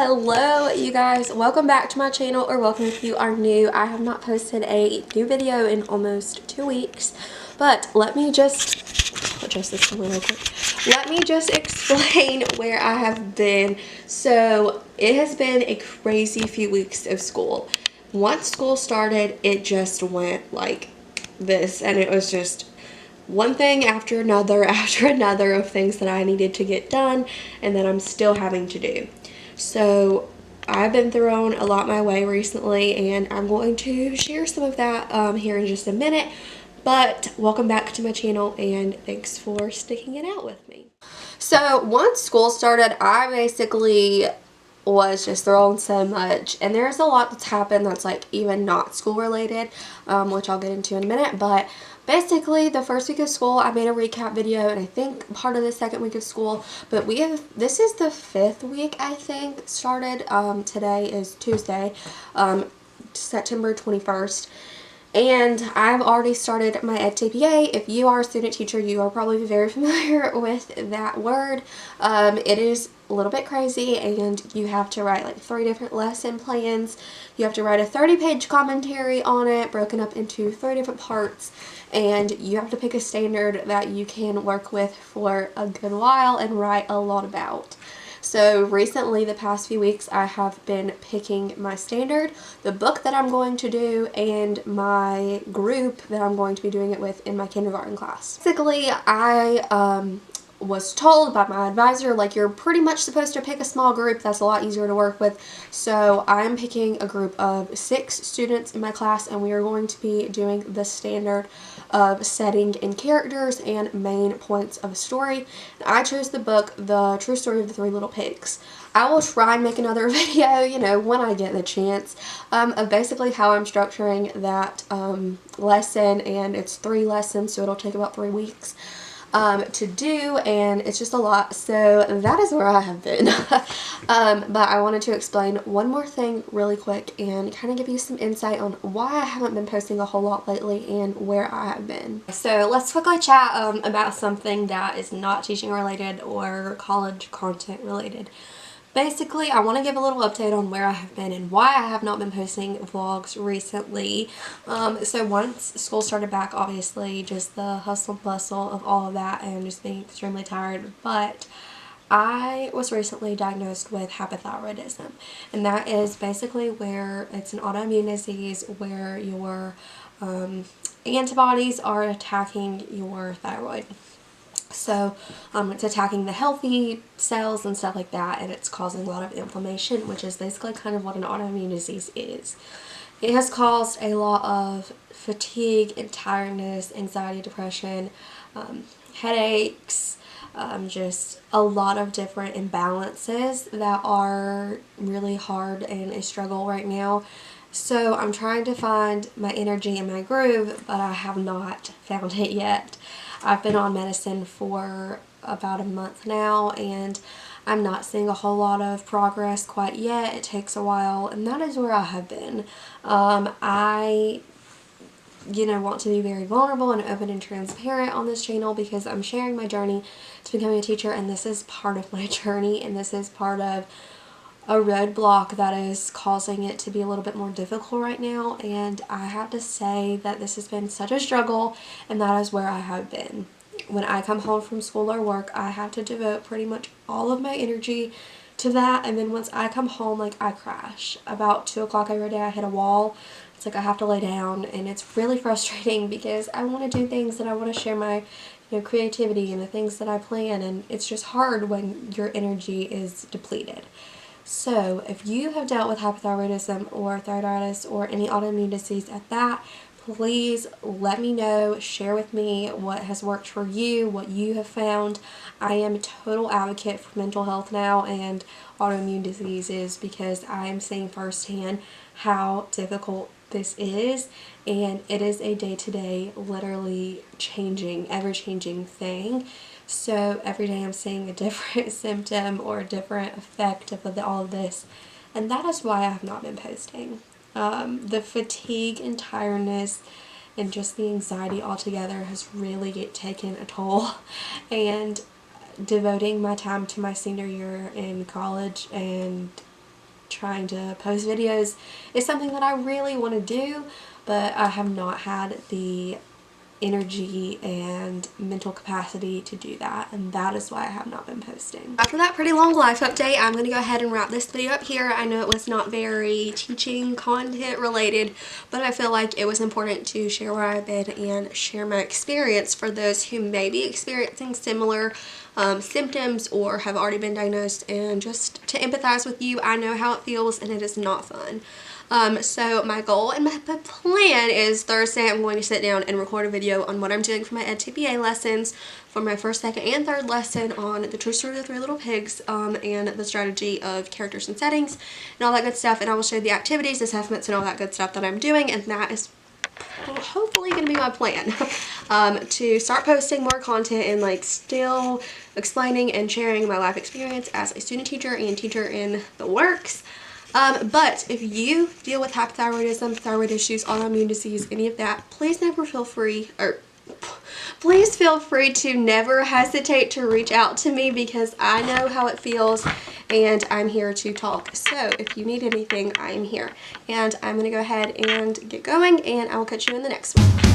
Hello you guys, welcome back to my channel, or welcome if you are new. I have not posted a new video in almost 2 weeks, but let me just adjust this a little quick. Let me just explain where I have been. So it has been a crazy few weeks of school. Once school started, it just went like this, and it was just one thing after another of things that I needed to get done and that I'm still having to do. So I've been thrown a lot my way recently, and I'm going to share some of that here in just a minute. But welcome back to my channel, and thanks for sticking it out with me. So once school started, I basically was just thrown so much, and there's a lot that's happened that's like even not school related, which I'll get into in a minute. But basically the first week of school I made a recap video, and I think part of the second week of school, but this is the 5th week I think started. Today is Tuesday, September 21st. And I've already started my edTPA. If you are a student teacher, you are probably very familiar with that word. It is a little bit crazy, and you have to write like 3 different lesson plans. You have to write a 30-page commentary on it, broken up into 3 different parts, and you have to pick a standard that you can work with for a good while and write a lot about. So recently, the past few weeks, I have been picking my standard, the book that I'm going to do, and my group that I'm going to be doing it with in my kindergarten class. Basically, I was told by my advisor, like, you're pretty much supposed to pick a small group. That's a lot easier to work with. So I'm picking a group of 6 students in my class, and we are going to be doing the standard of setting and characters and main points of a story. I chose the book, The True Story of the 3 Little Pigs. I will try and make another video, you know, when I get the chance, of basically how I'm structuring that lesson, and it's 3 lessons, so it'll take about 3 weeks to do, and it's just a lot. So that is where I have been. But I wanted to explain one more thing really quick and kind of give you some insight on why I haven't been posting a whole lot lately and where I have been. So let's quickly chat about something that is not teaching related or college content related. Basically, I want to give a little update on where I have been and why I have not been posting vlogs recently. So once school started back, obviously, just the hustle and bustle of all of that and just being extremely tired. But I was recently diagnosed with hypothyroidism, and that is basically where it's an autoimmune disease where your antibodies are attacking your thyroid. So it's attacking the healthy cells and stuff like that, and it's causing a lot of inflammation, which is basically kind of what an autoimmune disease is. It has caused a lot of fatigue and tiredness, anxiety, depression, headaches, just a lot of different imbalances that are really hard and a struggle right now. So I'm trying to find my energy and my groove, but I have not found it yet. I've been on medicine for about a month now, and I'm not seeing a whole lot of progress quite yet. It takes a while, and that is where I have been. I want to be very vulnerable and open and transparent on this channel because I'm sharing my journey to becoming a teacher, and this is part of my journey, and this is part of a roadblock that is causing it to be a little bit more difficult right now. And I have to say that this has been such a struggle, and that is where I have been. When I come home from school or work, I have to devote pretty much all of my energy to that, and then once I come home, like, I crash. About 2 o'clock every day I hit a wall. It's like I have to lay down, and it's really frustrating because I want to do things that I want to share my creativity and the things that I plan, and it's just hard when your energy is depleted. So if you have dealt with hypothyroidism or thyroiditis or any autoimmune disease at that, please let me know, share with me what has worked for you, what you have found. I am a total advocate for mental health now and autoimmune diseases because I am seeing firsthand how difficult this is, and it is a day-to-day, literally changing, ever-changing thing. So every day I'm seeing a different symptom or a different effect of all of this, and that is why I have not been posting. The fatigue and tiredness and just the anxiety altogether has really taken a toll, and devoting my time to my senior year in college and trying to post videos is something that I really want to do, but I have not had the energy and mental capacity to do that, and that is why I have not been posting. After that pretty long life update, I'm going to go ahead and wrap this video up here. I know it was not very teaching content related, but I feel like it was important to share where I've been and share my experience for those who may be experiencing similar symptoms or have already been diagnosed, and just to empathize with you. I know how it feels and it is not fun. So my goal and my plan is Thursday I'm going to sit down and record a video on what I'm doing for my edTPA lessons for my first, second, and third lesson on the true story of the three little pigs, and the strategy of characters and settings and all that good stuff, and I will show the activities, assessments, and all that good stuff that I'm doing, and that is hopefully going to be my plan. To start posting more content and like still explaining and sharing my life experience as a student teacher and teacher in the works. But if you deal with hypothyroidism, thyroid issues, autoimmune disease, any of that, please feel free to never hesitate to reach out to me, because I know how it feels and I'm here to talk. So if you need anything, I am here. And I'm going to go ahead and get going, and I will catch you in the next one.